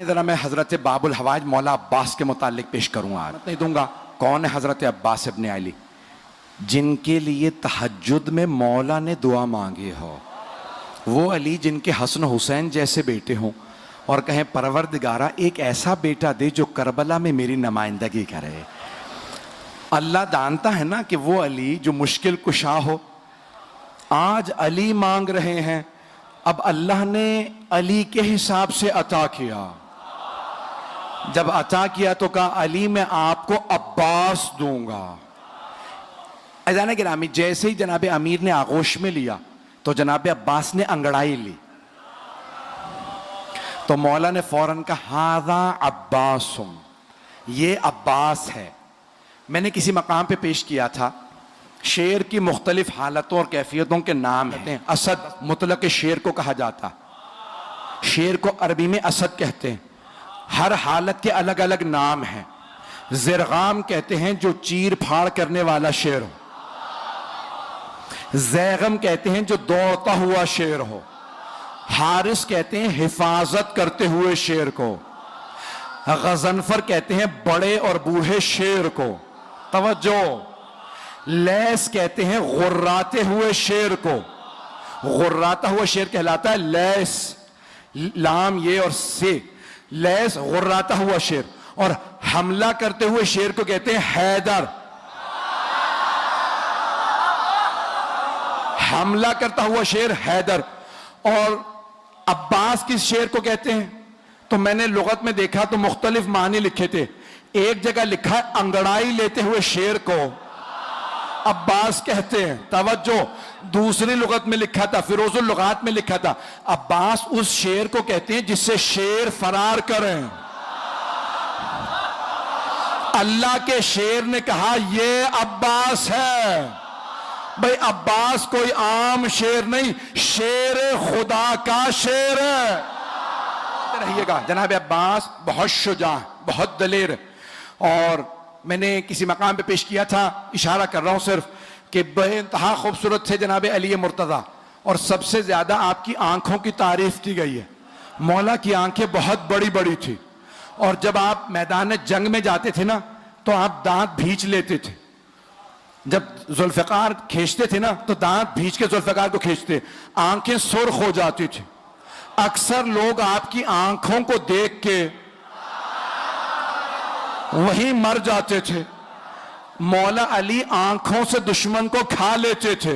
जरा मैं हजरत बाबुल हवाज मौला अब्बास के मुतालिक पेश करूँगा। नहीं दूंगा। कौन है हजरत अब्बास इब्न अली, जिनके लिए तहज्जुद में मौला ने दुआ मांगी हो? वो अली जिनके हसन हुसैन जैसे बेटे हों और कहें परवरदिगारा एक ऐसा बेटा दे जो करबला में मेरी नुमाइंदगी करे। अल्लाह जानता है ना कि वो अली जो मुश्किल कुशा हो। आज अली मांग रहे हैं, अब अल्लाह ने अली के हिसाब से अता किया। जब अता किया तो कहा अली मैं आपको अब्बास दूंगा। अजान गिरामी, जैसे ही जनाब अमीर ने आगोश में लिया तो जनाब अब्बास ने अंगड़ाई ली, तो मौला ने फौरन कहा हादा अब्बासुम, ये अब्बास है। मैंने किसी मकाम पे पेश किया था, शेर की मुख्तलिफ हालतों और कैफियतों के नाम हैं। असद मुतलक शेर को कहा जाता, शेर को अरबी में असद कहते हैं। हर हालत के अलग अलग नाम हैं। ज़िरगाम कहते हैं जो चीर फाड़ करने वाला शेर हो। ज़ैगम कहते हैं जो दौड़ता हुआ शेर हो। हारिस कहते हैं हिफाजत करते हुए शेर को। गज़नफर कहते हैं बड़े और बूढ़े शेर को। तवज्जो। लैस कहते हैं गुर्राते हुए शेर को। गुर्राता हुआ शेर कहलाता है लैस, लाम ये और से, लैस गुर्राता हुआ शेर। और हमला करते हुए शेर को कहते हैं हैदर। हमला करता हुआ शेर हैदर। और अब्बास किस शेर को कहते हैं? तो मैंने लुगत में देखा तो मुख्तलिफ मानी लिखे थे। एक जगह लिखा है अंगड़ाई लेते हुए शेर को अब्बास कहते हैं। तवज्जो। दूसरी लुगत में लिखा था, फिरोजुल लुगात में लिखा था, अब्बास उस शेर को कहते हैं जिससे शेर फरार करें। अल्लाह के शेर ने कहा ये अब्बास है। भाई अब्बास कोई आम शेर नहीं, शेर खुदा का शेर है। रहिएगा। जनाब अब्बास बहुत शुजा, बहुत दलेर। और मैंने किसी मकाम पे पेश किया था, इशारा कर रहा हूं सिर्फ, कि बेइंतहा खूबसूरत थे जनाब अली मुर्तज़ा। और सबसे ज्यादा आपकी आंखों की तारीफ की गई है। मौला की आंखें बहुत बड़ी बड़ी थी। और जब आप मैदान जंग में जाते थे ना तो आप दांत भींच लेते थे। जब जुल्फ़िकार खींचते थे ना तो दांत भींच के जुल्फ़िकार को खींचते, आंखें सुर्ख हो जाती थी। अक्सर लोग आपकी आंखों को देख के वहीं मर जाते थे। मौला अली आंखों से दुश्मन को खा लेते थे।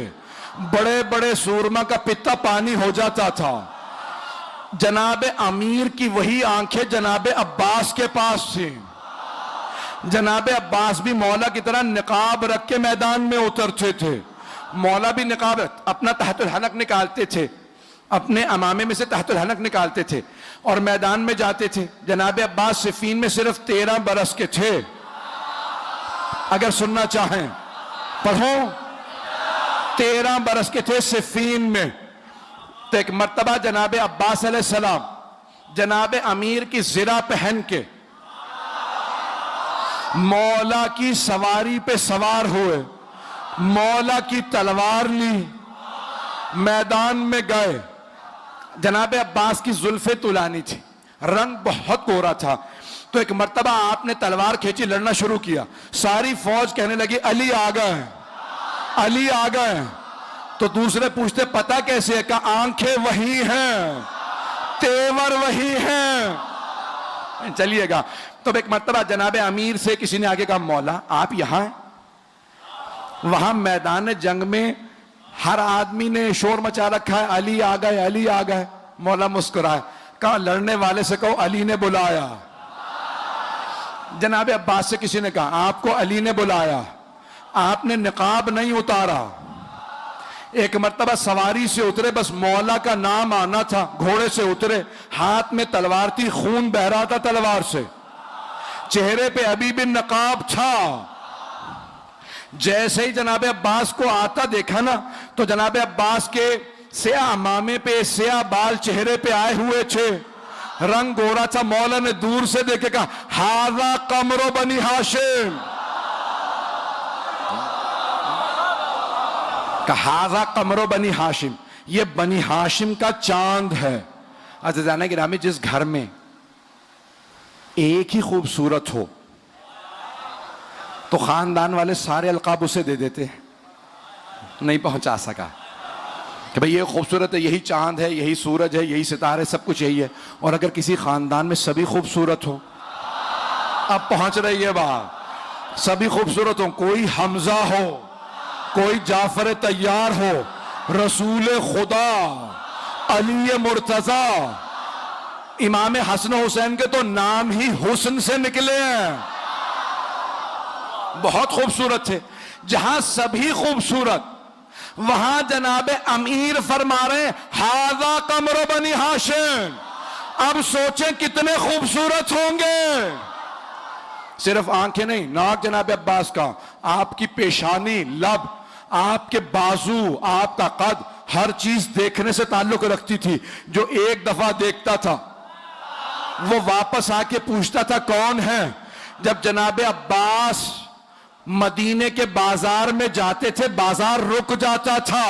बड़े बड़े सूरमा का पित्ता पानी हो जाता था। जनाब अमीर की वही आंखें जनाब अब्बास के पास थी। जनाब अब्बास भी मौला की तरह निकाब रख के मैदान में उतरते थे। मौला भी निकाब अपना तहतुल हनक निकालते थे, अपने अमामे में से तहतुल हनक निकालते थे और मैदान में जाते थे। जनाब अब्बास सिफीन में सिर्फ 13 बरस के थे। अगर सुनना चाहें पढ़ो, 13 बरस के थे सिफीन में। तो एक मर्तबा जनाब अब्बास अलैहिस्सलाम जनाब अमीर की ज़िरा पहन के मौला की सवारी पे सवार हुए, मौला की तलवार ली, मैदान में गए। जनाब अब्बास की जुल्फे तुलानी थी, रंग बहुत गोरा था। तो एक मर्तबा आपने तलवार खींची, लड़ना शुरू किया। सारी फौज कहने लगी अली आ गए, अली आ गए। तो दूसरे पूछते पता कैसे है? का आंखें वही हैं, तेवर वही हैं। चलिएगा। तो एक मर्तबा जनाब अमीर से किसी ने आगे कहा मौला आप यहां हैं? वहां मैदान जंग में हर आदमी ने शोर मचा रखा है, अली आ गए, अली आ गए। मौला मुस्कुराए, कहा लड़ने वाले से कहो अली ने बुलाया। जनाब अब्बास से किसी ने कहा आपको अली ने बुलाया, आपने निकाब नहीं उतारा। एक मर्तबा सवारी से उतरे, बस मौला का नाम आना था, घोड़े से उतरे, हाथ में तलवार थी, खून बह रहा था तलवार से, चेहरे पे अभी भी नकाब था। जैसे ही जनाब अब्बास को आता देखा ना तो जनाब अब्बास के स्या अमामे पे स्या बाल चेहरे पे आए हुए थे, रंग गोरा था। मौला ने दूर से देखे कहा हाजा कमरो बनी हाशिम, हाजा कमरो बनी हाशिम, ये बनी हाशिम का चांद है। अज़ीज़ाना गिरामी, जिस घर में एक ही खूबसूरत हो तो खानदान वाले सारे अलकाब उसे दे देते, नहीं पहुंचा सका कि भाई ये खूबसूरत है, यही चांद है, यही सूरज है, यही सितारे, सब कुछ यही है। और अगर किसी खानदान में सभी खूबसूरत हो, अब पहुंच रही है बात, सभी खूबसूरत हो, कोई हमजा हो, कोई जाफर तैयार हो, रसूल खुदा, अली मुर्तजा, इमाम हसन हुसैन के तो नाम ही हुस्न से निकले हैं, बहुत खूबसूरत थे। जहां सभी खूबसूरत, वहां जनाब अमीर फरमा रहे हाजा कमर बनी हाशिम। अब सोचें कितने खूबसूरत होंगे। सिर्फ आंखें नहीं, नाक जनाब अब्बास का, आपकी पेशानी, लब, आपके बाजू, आपका कद, हर चीज देखने से ताल्लुक रखती थी। जो एक दफा देखता था वो वापस आके पूछता था कौन है। जब जनाब अब्बास मदीने के बाजार में जाते थे, बाजार रुक जाता था।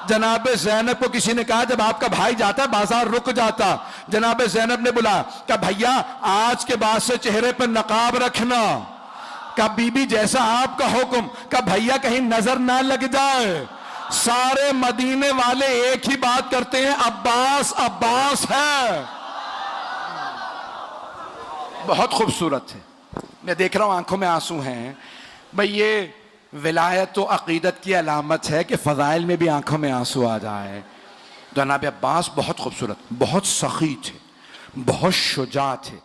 जनाब ज़ैनब को किसी ने कहा जब आपका भाई जाता है बाजार रुक जाता। जनाब ज़ैनब ने बोला कि भैया आज के बाद से चेहरे पर नकाब रखना। का बीबी जैसा आपका हुक्म, का भैया कहीं नजर ना लग जाए। सारे मदीने वाले एक ही बात करते हैं, अब्बास अब्बास है। बहुत खूबसूरत है। मैं देख रहा हूं आंखों में आंसू हैं। भाई ये विलायत तो अकीदत की अलामत है कि फ़ज़ाइल में भी आंखों में आंसू आ जाए। जनाब अब्बास बहुत खूबसूरत, बहुत सखी थे, बहुत शुजा थे।